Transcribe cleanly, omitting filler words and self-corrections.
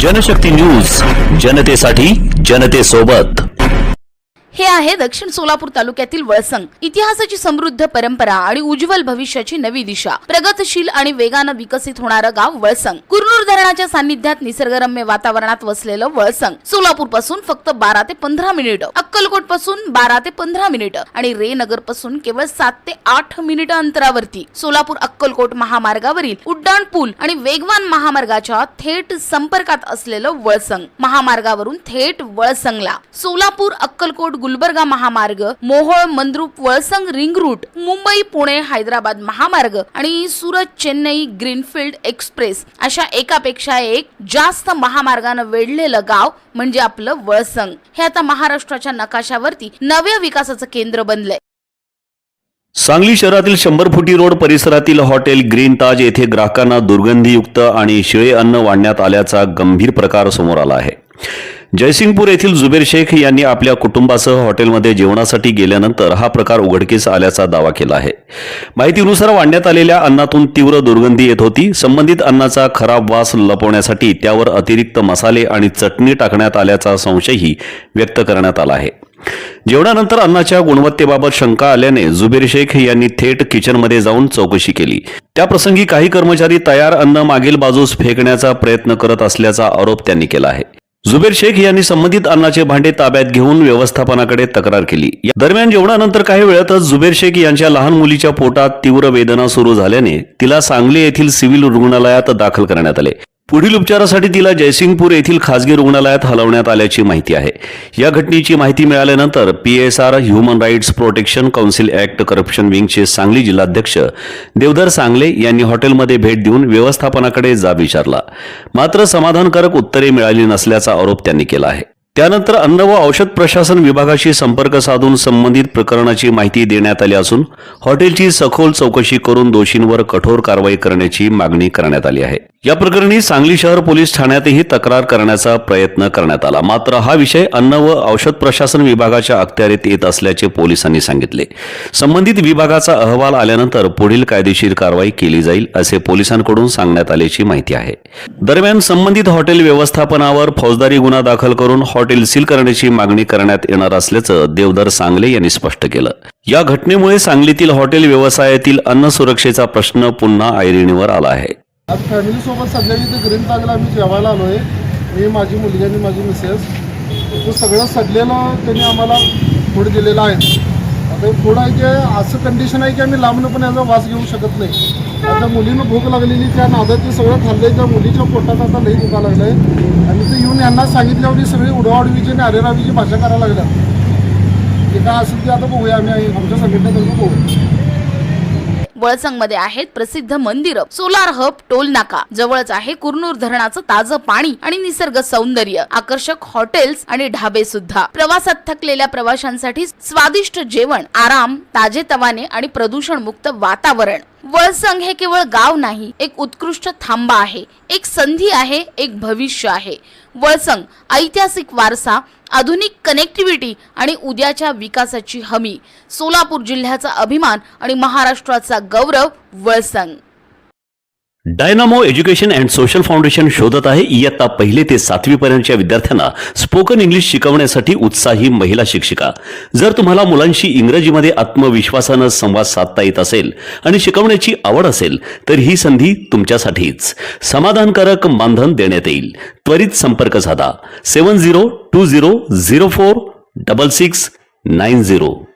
Janshakti news, जनतेसाठी जनतेसोबत. हे आहे दक्षिण सोलापूर तालुक्यातील वळसंग. इतिहासाची समृद्ध परंपरा आणि उज्ज्वल भविष्याची नवी दिशा, प्रगतशील आणि वेगाने विकसित होणारं गाव वळसंग. कुरनूर धरणाच्या सान्निध्यात निसर्गरम्य वातावरणात वसलेलं वळसंग सोलापूर पासून फक्त 12 ते 15 मिनिटं, अक्कलकोट पासून 12 ते 15 मिनिटं आणि रेनगर पासून केवळ 7 ते 8 मिनिटं अंतरावरती सोलापूर अक्कलकोट महामार्गावरील उड्डाण पूल आणि वेगवान महामार्गाच्या थेट संपर्कात असलेलं वळसंग. महामार्गावरून थेट वळसंगला सोलापूर अक्कलकोट गुलबर्गा महामार्ग, मोहोळ मंद्रुप वळसंग रिंग रूट, मुंबई पुणे हैदराबाद महामार्ग आणि सुरत चेन्नई ग्रीनफील्ड एक्सप्रेस अशा एकापेक्षा एक जास्त महामार्गाने वेढलेलं गाव म्हणजे आपलं वळसंग. हे आता महाराष्ट्राच्या नकाशावरती नव्या विकासाचं केंद्र बनलंय. सांगली शहरातील 100 फुटी रोड परिसरातील हॉटेल ग्रीन ताज येथे ग्राहकांना दुर्गंधीयुक्त आणि शिळे अन्न वाढण्यात आल्याचा गंभीर प्रकार समोर आला आहे. जयसिंगपूर येथील जुबेर शेख यांनी आपल्या कुटुंबासह हॉटेलमध्ये जेवणासाठी गेल्यानंतर हा प्रकार उघडकीस आल्याचा दावा केला आहे. माहितीनुसार वाढण्यात आलेल्या अन्नातून तीव्र दुर्गंधी येत होती. संबंधित अन्नाचा खराब वास लपवण्यासाठी त्यावर अतिरिक्त मसाले आणि चटणी टाकण्यात आल्याचा संशयही व्यक्त करण्यात आला आहे. जेवणानंतर अन्नाच्या गुणवत्तेबाबत शंका आल्याने जुबेर शेख यांनी थेट किचनमध्ये जाऊन चौकशी केली. त्याप्रसंगी काही कर्मचारी तयार अन्न मागील बाजूस फेकण्याचा प्रयत्न करत असल्याचा आरोप त्यांनी केला आहे. जुबेर शेख यांनी संबंधित अन्नाचे भांडे ताब्यात घेऊन व्यवस्थापनाकडे तक्रार केली. दरम्यान जेवणानंतर काही वेळातच जुबेर शेख यांच्या लहान मुलीच्या पोटात तीव्र वेदना सुरू झाल्याने तिला सांगली येथील सिव्हिल रुग्णालयात दाखल करण्यात आले. पुढील उपचारासाठी तिला जयसिंगपूर येथील खासगी रुग्णालयात हलवण्यात आल्याची माहिती आहे. या घटनेची माहिती मिळाल्यानंतर PSR human rights protection council act corruption विंगचे सांगली जिल्हाध्यक्ष देवधर सांगले यांनी हॉटेलमध्ये भेट देऊन व्यवस्थापनाकडे जाब विचारला. मात्र समाधानकारक उत्तरे मिळाली नसल्याचा आरोप त्यांनी केला आहे. त्यानंतर अन्न व औषध प्रशासन विभागाशी संपर्क साधून संबंधित प्रकरणाची माहिती देण्यात आली असून हॉटेलची सखोल चौकशी करून दोषींवर कठोर कारवाई करण्याची मागणी करण्यात आली आहे. या प्रकरणी सांगली शहर पोलीस ठाण्यातही तक्रार करण्याचा प्रयत्न करण्यात आला. मात्र हा विषय अन्न व औषध प्रशासन विभागाच्या अखत्यारीत येत असल्याचे पोलिसांनी सांगितले. संबंधित विभागाचा अहवाल आल्यानंतर पुढील कायदेशीर कारवाई केली जाईल असे पोलिसांकडून सांगण्यात आल्याची माहिती आहे. दरम्यान संबंधित हॉटेल व्यवस्थापनावर फौजदारी गुन्हा दाखल करून हॉटेल सील करण्याची मागणी करण्यात येणार असल्याचं देवधर सांगले यांनी स्पष्ट केलं. या घटनेमुळे सांगलीतील हॉटेल व्यवसायातील अन्न सुरक्षेचा प्रश्न पुन्हा ऐरणीवर आला आहे. आज फॅमिली सोबत सध्या इथे ग्रीन ताजला आम्ही जेवायला आलो आहे. मी, माझी मुलगी आणि माझी मिसेस. तो सगळं सडलेलं त्यांनी आम्हाला फूड दिलेलं आहे. आता फूड आहे की असं कंडिशन आहे की आम्ही लांबनं पण याचा वास घेऊ शकत नाही. आता मुलीनं भूक लागलेली त्या नादात ते सगळं खाल्लंय. त्या मुलीच्या पोटात आता लई दुखा लागलं आहे आणि ते येऊन यांना सांगितल्यावर सगळी उडवाडवीची आणि अरेरावीची भाषा करायला लागल्या. ते काय असेल ते आता बघूया, आम्ही आमच्या संघटनेतर्फे बघू. वळसंग मध्ये आहेत प्रसिद्ध मंदिर, सोलार हब, टोल नाका. जवळच आहे कुरनूर धरणाचं ताजं पाणी आणि निसर्ग सौंदर्य, आकर्षक हॉटेल्स आणि ढाबे सुद्धा. प्रवासात थकलेल्या प्रवाशांसाठी स्वादिष्ट जेवण, आराम, ताजेतवाने आणि प्रदूषण मुक्त वातावरण. वळसंग हे केवळ गाव नाही, एक उत्कृष्ट थांबा आहे, एक संधी आहे, एक भविष्य आहे. वळसंग ऐतिहासिक वारसा, आधुनिक कनेक्टिव्हिटी आणि उद्याच्या विकासाची हमी. सोलापूर जिल्ह्याचा अभिमान आणि महाराष्ट्राचा गौरव Valsang. Dynamo education and social foundation शोधत आहे इयत्ता 1 ते 7वी पर्यंतच्या विद्यार्थ्यांना स्पोकन इंग्लिश शिकवण्यासाठी उत्साही महिला शिक्षिका. जर तुम्हाला मुलांशी इंग्रजीमध्ये आत्मविश्वासानं संवाद साधता येत असेल आणि शिकवण्याची आवड असेल तर ही संधी तुमच्यासाठीच. समाधानकारक मानधन देण्यात येईल. त्वरित संपर्क साधा 7020046690.